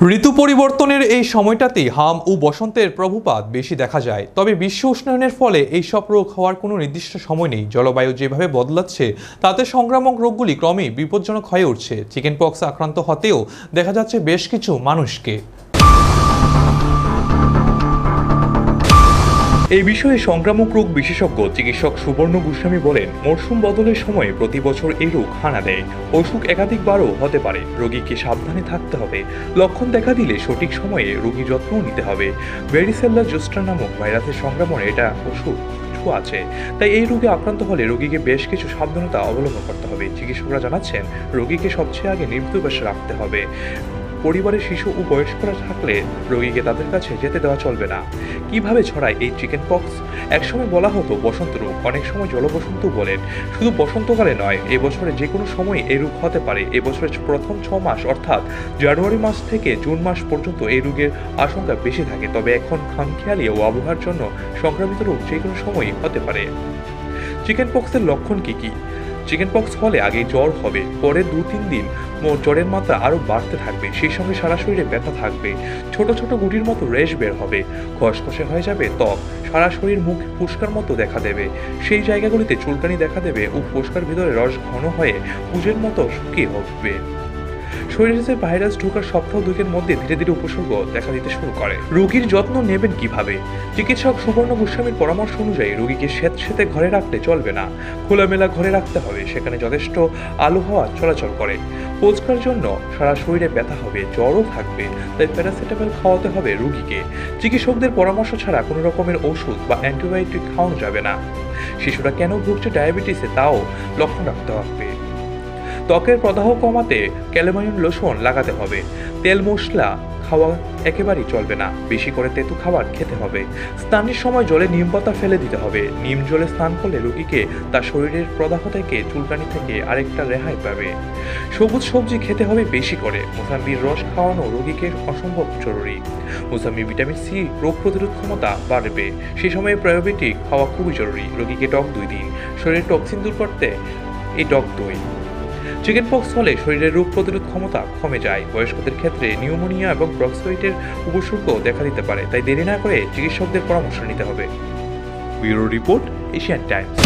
ঋতু পরিবর্তনের এই সময়টাতেই হাম ও বসন্তের প্রভাব বেশি দেখা যায়। তবে বিশ্ব উষ্ণায়নের ফলে এই সব রোগ হওয়ার কোনো নির্দিষ্ট সময় নেই। জলবায়ু যেভাবে বদলাচ্ছে তাতে সংক্রামক রোগগুলি ক্রমেই বিপজ্জনক হয়ে উঠছে। চিকেন পক্স আক্রান্ত হতেও দেখা যাচ্ছে বেশ কিছু মানুষকে। এই বিষয়ে সংক্রামক রোগ বিশেষজ্ঞ চিকিৎসক সুবর্ণ গোস্বামী বলেন, মরশুম বদলের সময় প্রতি বছর এই রোগ হানা দেয়। অসুখ একাধিকবারও হতে পারে। রোগীকে সাবধানে থাকতে হবে। লক্ষণ দেখা দিলে সঠিক সময়ে রোগীর যত্ন নিতে হবে। ভ্যারিসেলা জোস্টার নামক ভাইরাসের সংক্রমণে এটা ওষুধ আছে, তাই এই রোগে আক্রান্ত হলে রোগীকে বেশ কিছু সাবধানতা অবলম্বন করতে হবে। চিকিৎসকরা জানাচ্ছেন, রোগীকে সবচেয়ে আগে নির্ভীত বেশে রাখতে হবে। পরিবারের শিশু ও বয়স্করা থাকলে রোগীকে তাদের কাছে যেতে দেওয়া চলবে না। কিভাবে ছড়ায় এই চিকেন পক্স? একসময় বলা হতো বসন্ত রোগ, অনেক সময় জলবসন্ত বলেন। শুধু বসন্তকালে নয়, এবছরে যে কোনো সময় এই রোগ হতে পারে। এবছরের প্রথম 6 মাস অর্থাৎ জানুয়ারি মাস থেকে জুন মাস পর্যন্ত এই রোগের আশঙ্কা বেশি থাকে। তবে এখন খামখেয়ালি ও আবহাওয়ার জন্য সংক্রামিত রোগ যে কোনো সময়ই হতে পারে। চিকেন পক্সের লক্ষণ কি কি? চিকেন পক্স হলে আগে জ্বর হবে, পরে 2-3 দিন জ্বরের মাত্রা আরও বাড়তে থাকবে। সেই সঙ্গে সারা শরীরে ব্যথা থাকবে, ছোট ছোট গুটির মতো রেশ বের হবে, খসখসে হয়ে যাবে ত্বক, সারা শরীর মুখ ফুসকার মতো দেখা দেবে। সেই জায়গাগুলিতে চুলকানি দেখা দেবে ও ফুসকার ভিতরে রস ঘন হয়ে পুজের মতো শুকিয়ে হবে। শরীরে ভাইরাস ঢোকার সপ্তাহ 2 মধ্যে ধীরে ধীরে উপসর্গ দেখা দিতে শুরু করে। রোগীর যত্ন নেবেন কিভাবে? চিকিৎসক সুবর্ণ গোস্বামীর পরামর্শ অনুযায়ী রোগীকে স্যাঁতসেঁতে ঘরে রাখলে চলবে না। খোলামেলা ঘরে রাখতে হবে, সেখানে যথেষ্ট আলো হাওয়া চলাচল করে। পোচকার জন্য সারা শরীরে ব্যথা হবে, জ্বরও থাকবে, তাই প্যারাসিটামল খাওয়াতে হবে রোগীকে। চিকিৎসকদের পরামর্শ ছাড়া কোনো রকমের ওষুধ বা অ্যান্টিবায়োটিক খাওয়ানো যাবে না। শিশুরা কেন ভুগছে ডায়াবেটিসে তাও লক্ষ্য রাখতে হবে। ত্বকের প্রদাহ কমাতে ক্যালামাইন লোশন লাগাতে হবে। তেল মশলা খাওয়া একেবারেই চলবে না। বেশি করে তেঁতু খাবার খেতে হবে। স্নানের সময় জলে নিম পাতা ফেলে দিতে হবে। নিম জলে স্নান করলে রোগীকে তার শরীরের প্রদাহ থেকে, চুলকানি থেকে আরেকটা রেহাই পাবে। সবুজ সবজি খেতে হবে বেশি করে। মোসাম্বির রস খাওয়ানো রোগীকে অসম্ভব জরুরি। মোসাম্বি ভিটামিন সি রোগ প্রতিরোধ ক্ষমতা বাড়বে। সেই সময়ে প্রয়োবিটিক খাওয়া খুবই জরুরি। রোগীকে টক দই দিন, শরীরের টক্সিন দূর করতে এই টক দই। চিকেন পক্স হলে শরীরের রোগ প্রতিরোধ ক্ষমতা কমে যায়। বয়স্কদের ক্ষেত্রে নিউমোনিয়া এবং ব্রঙ্কাইটিসের উপসর্গ দেখা দিতে পারে, তাই দেরি না করে চিকিৎসকদের পরামর্শ নিতে হবে। Bureau report, Asian Times.